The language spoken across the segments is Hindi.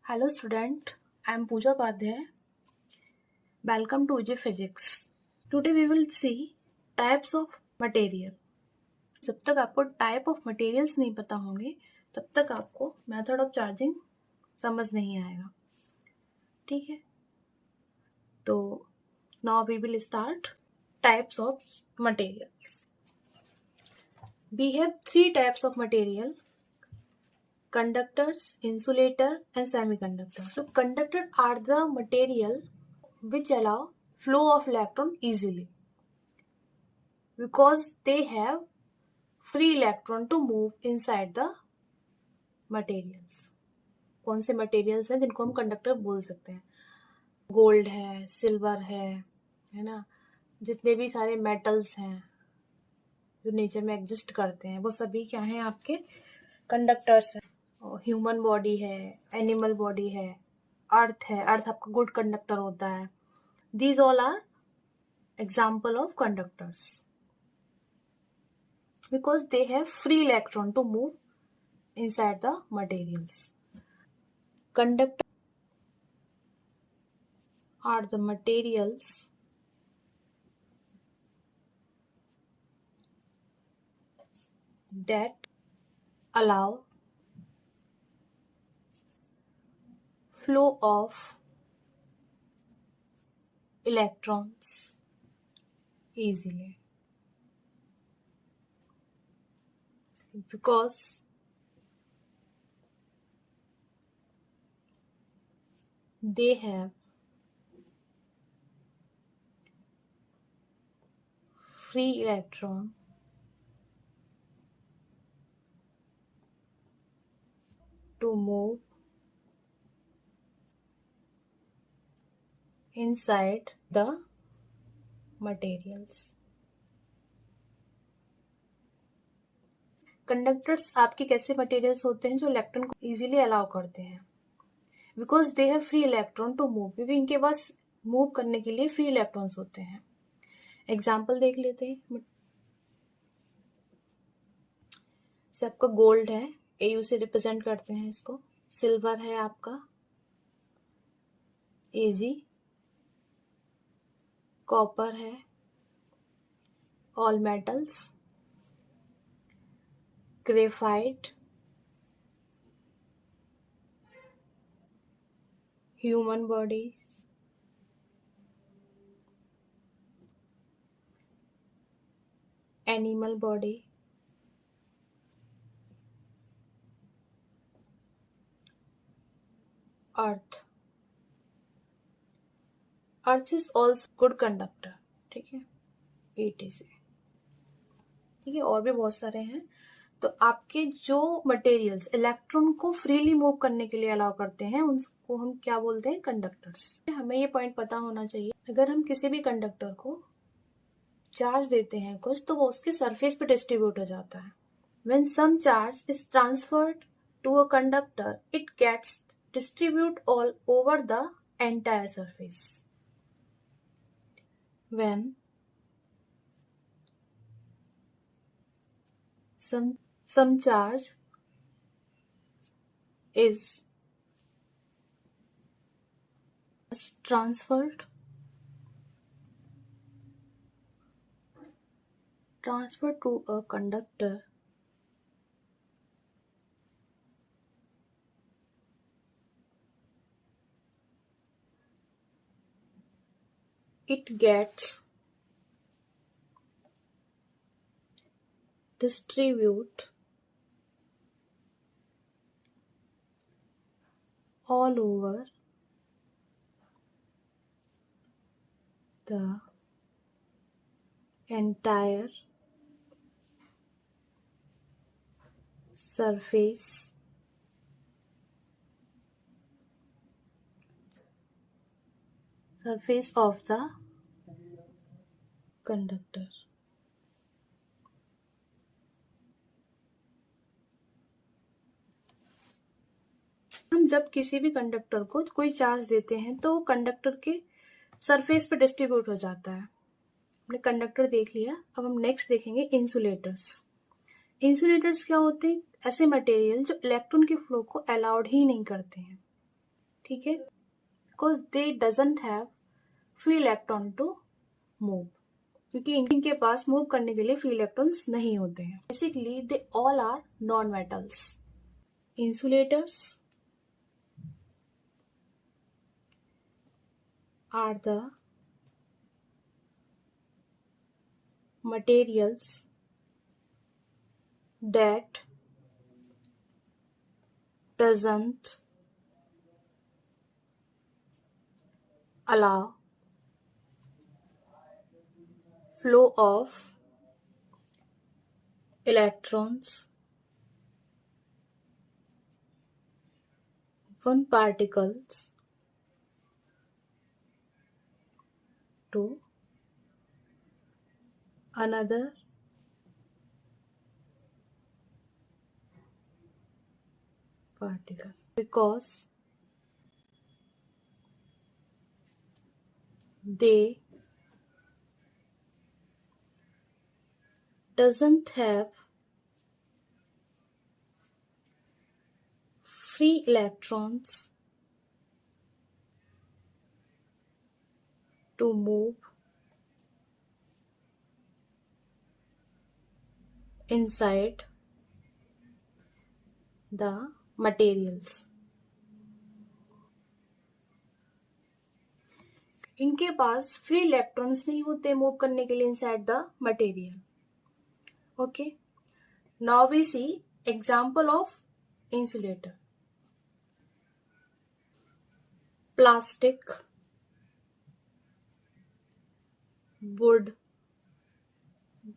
Hello student, I am Pooja Padhyay. Welcome to UJ Physics. Today we will see types of material. जब तक आपको टाइप ऑफ मटेरियल्स नहीं पता होंगे तब तक आपको मेथड ऑफ चार्जिंग समझ नहीं आएगा. ठीक है, तो now we will start types of materials. We have three types of material: conductors, insulator and semiconductor. So conductor are the material which allow flow of electron easily because they have free electron to move inside the materials. कौन से materials हैं जिनको हम conductor बोल सकते हैं? गोल्ड है, सिल्वर है ना, जितने भी सारे मेटल्स हैं जो नेचर में एग्जिस्ट करते हैं वो सभी क्या हैं? आपके कंडक्टर्स हैं. ह्यूमन बॉडी है, एनिमल बॉडी है, अर्थ है, अर्थ आपका गुड कंडक्टर होता है. These all are example of conductors because they have free electron to move inside the materials. Conductors are the materials that allow flow of electrons easily because they have free electron to move inside the materials. Conductors आपके कैसे मटेरियल्स होते हैं जो इलेक्ट्रॉन को इजीली अलाउ करते हैं because they have free electron to move, क्योंकि इनके पास मूव करने के लिए फ्री इलेक्ट्रॉन्स होते हैं. एग्जाम्पल देख लेते हैं. जैसे आपका गोल्ड है, AU से रिप्रेजेंट करते हैं इसको. सिल्वर है आपका AG, कॉपर है, all metals, graphite, human body, animal body, earth. Earth is also good conductor. ठीक है, ETC. ठीक है, और भी बहुत सारे हैं. तो आपके जो मटेरियल्स इलेक्ट्रॉन को फ्रीली मूव करने के लिए अलाउ करते हैं उनको हम क्या बोलते हैं? कंडक्टर्स. हमें ये पॉइंट पता होना चाहिए, अगर हम किसी भी कंडक्टर को चार्ज देते हैं कुछ, तो वो उसके सरफेस पे डिस्ट्रीब्यूट हो जाता है. When some charge is transferred to a conductor it gets distribute all over the entire surface. When some charge is transferred to a conductor, it gets distribute all over the entire surface of the conductor. हम जब किसी भी कंडक्टर को कोई चार्ज देते हैं तो वो कंडक्टर के सरफेस पे डिस्ट्रीब्यूट हो जाता है. हमने कंडक्टर देख लिया, अब हम नेक्स्ट देखेंगे इंसुलेटर्स. इंसुलेटर्स क्या होते हैं? ऐसे मटेरियल जो इलेक्ट्रॉन के फ्लो को अलाउड ही नहीं करते हैं. ठीक है, because they doesn't have free electron to move, क्योंकि इनके पास मूव करने के लिए फ्री इलेक्ट्रॉन्स नहीं होते हैं. Basically they all are non metals. Insulators are the materials that doesn't allow flow of electrons from particles to another particle, because they doesn't have free electrons to move inside the materials. इनके पास फ्री इलेक्ट्रॉन्स नहीं होते मूव करने के लिए inside the material. Okay, now we see example of insulator. Plastic, wood,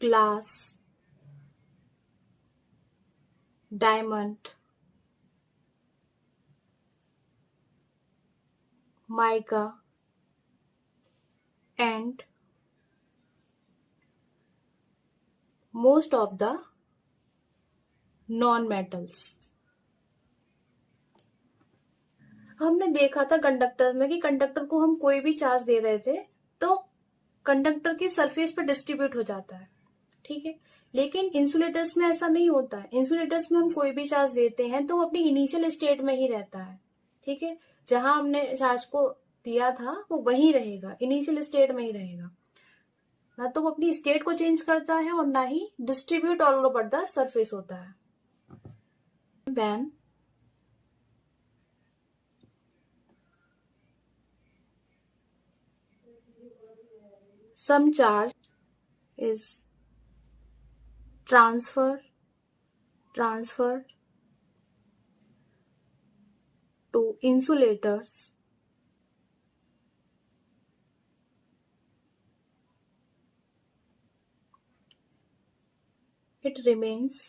glass, diamond, mica, and most of the non-metals. हमने देखा था कंडक्टर में कि कंडक्टर को हम कोई भी चार्ज दे रहे थे तो कंडक्टर की सरफेस पर डिस्ट्रीब्यूट हो जाता है. ठीक है, लेकिन इंसुलेटर्स में ऐसा नहीं होता है. इंसुलेटर्स में हम कोई भी चार्ज देते हैं तो वो अपनी इनिशियल स्टेट में ही रहता है. ठीक है, जहां हमने चार्ज को दिया था वो वहीं रहेगा, इनिशियल स्टेट में ही रहेगा. ना तो वो अपनी स्टेट को चेंज करता है और ना ही distribute all over the surface होता है. When some charge is transferred to insulators, it remains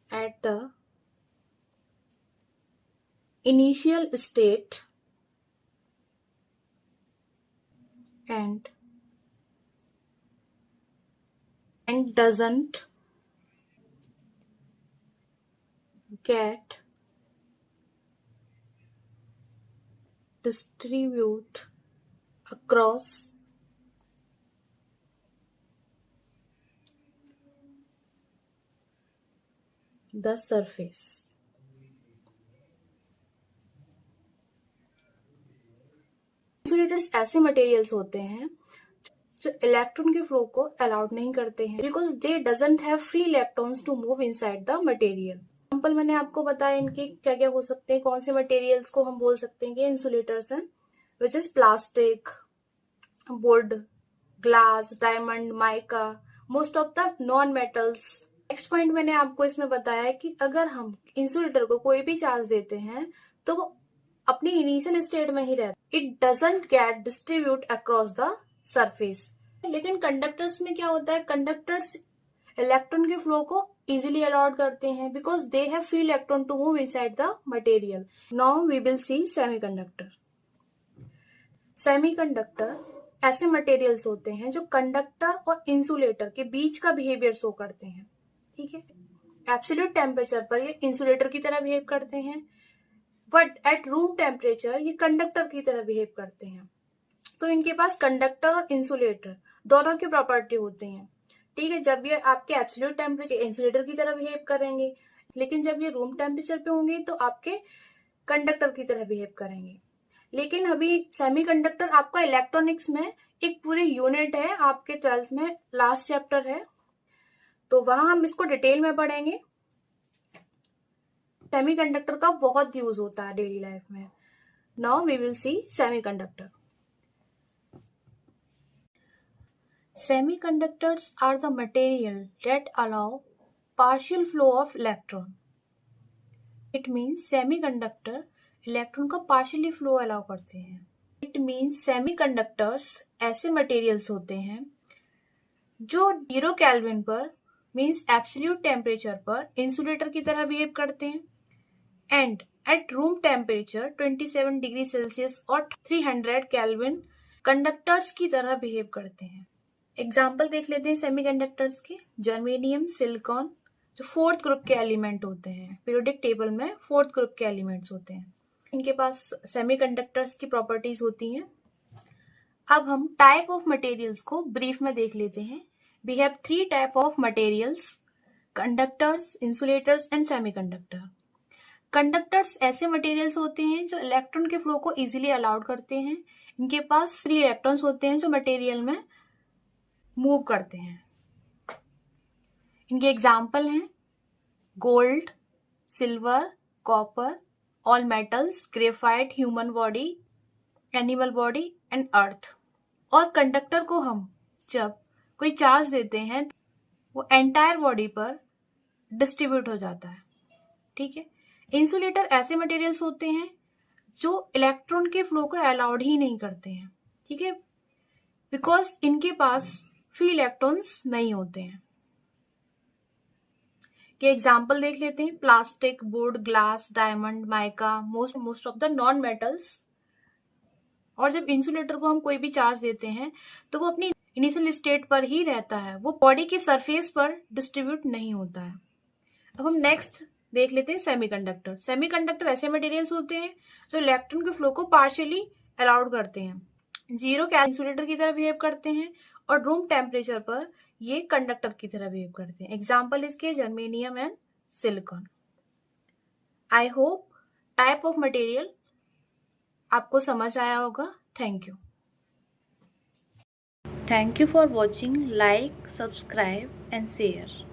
at the initial state and doesn't get distribute across the surface. Insulators ऐसे मटेरियल्स होते हैं जो इलेक्ट्रॉन के फ्लो को अलाउड नहीं करते हैं, because they doesn't have free electrons to move inside the material. Example मैंने आपको बताया इनके क्या क्या हो सकते हैं, कौन से मटेरियल्स को हम बोल सकते हैं कि इंसुलेटर्स हैं, which is plastic, would, glass, diamond, mica, most of the non metals. Next point मैंने आपको इसमें बताया है कि अगर हम इंसुलेटर को कोई भी चार्ज देते हैं तो वो अपनी इनिशियल स्टेट में ही रहता है. It doesn't get distribute across the surface. लेकिन कंडक्टर्स में क्या होता है, कंडक्टर्स इलेक्ट्रॉन के फ्लो को इजिली अलाउड करते हैं because they have free electron to move inside the material. Now we will see semiconductor. Semiconductor ऐसे मटेरियल्स होते हैं जो कंडक्टर और इंसुलेटर के बीच का बिहेवियर शो करते हैं. ठीक है, एब्सोल्यूट टेम्परेचर पर ये इंसुलेटर की तरह बिहेव करते हैं, बट एट रूम टेम्परेचर ये कंडक्टर की तरह बिहेव करते हैं. तो इनके पास कंडक्टर और इंसुलेटर दोनों की प्रॉपर्टी होती हैं. ठीक है, जब ये आपके एब्सोल्यूट टेम्परेचर इंसुलेटर की तरह बिहेव करेंगे, लेकिन जब ये रूम टेम्परेचर पे होंगे तो आपके कंडक्टर की तरह बिहेव करेंगे। लेकिन अभी सेमीकंडक्टर आपका इलेक्ट्रॉनिक्स में एक पूरी यूनिट है, आपके 12th में लास्ट चैप्टर है, तो वहां हम इसको डिटेल में पढ़ेंगे। सेमीकंडक्टर का बहुत यूज होता है डेली लाइफ में। Now we will see semiconductor. Semiconductors are the material that allow partial flow of electron. It means semiconductor electron का partially flow allow करते हैं। It means semiconductors ऐसे materials होते हैं जो 0 केल्विन पर मीन्स एब्सोल्यूट टेम्परेचर पर इंसुलेटर की तरह बिहेव करते हैं and at room temperature 27 degree Celsius और 300 केल्विन कंडक्टर्स की तरह बिहेव करते हैं। एग्जाम्पल देख लेते हैं सेमीकंडक्टर्स के। जर्मेनियम, सिलिकॉन जो 4th ग्रुप के एलिमेंट होते हैं, पीरियोडिक टेबल में 4th ग्रुप के एलिमेंट्स होते हैं, इनके पास सेमीकंडक्टर्स की प्रॉपर्टीज होती हैं। अब हम टाइप ऑफ मटेरियल्स को ब्रीफ में देख लेते हैं। We have 3 type of materials, conductors, insulators and semiconductor. Conductors ऐसे मटेरियल्स होते हैं जो इलेक्ट्रॉन के फ्लो को इजीली अलाउड करते हैं। इनके पास फ्री इलेक्ट्रॉन्स होते हैं जो मटेरियल में मूव करते हैं। इनके एग्जाम्पल हैं gold, silver, copper, all metals, graphite, human body, animal body and earth. और कंडक्टर को हम जब कोई चार्ज देते हैं वो एंटायर बॉडी पर डिस्ट्रीब्यूट हो जाता है, ठीक है। इंसुलेटर ऐसे मटेरियल्स होते हैं जो इलेक्ट्रॉन के फ्लो को अलाउड ही नहीं करते हैं, ठीक है, बिकॉज इनके पास फ्री इलेक्ट्रॉन्स नहीं होते हैं। के एग्जाम्पल देख लेते हैं। Plastic, would, glass, diamond, mica, most of the non metals. और जब इंसुलेटर को हम कोई भी चार्ज देते हैं तो वो अपनी इनिशियल स्टेट पर ही रहता है, वो बॉडी की सरफेस पर डिस्ट्रीब्यूट नहीं होता है। अब हम नेक्स्ट देख लेते हैं सेमीकंडक्टर। सेमीकंडक्टर ऐसे मटेरियल्स होते हैं जो इलेक्ट्रॉन के फ्लो को पार्शियली अलाउड करते हैं, 0 केल्विन इंसुलेटर की तरह बिहेव करते हैं और रूम टेम्परेचर पर ये कंडक्टर की तरह बिहेव करते हैं। एग्जाम्पल इसके germanium and silicon. I hope type of material आपको समझ आया होगा। Thank you. Thank you for watching. Like, subscribe and share.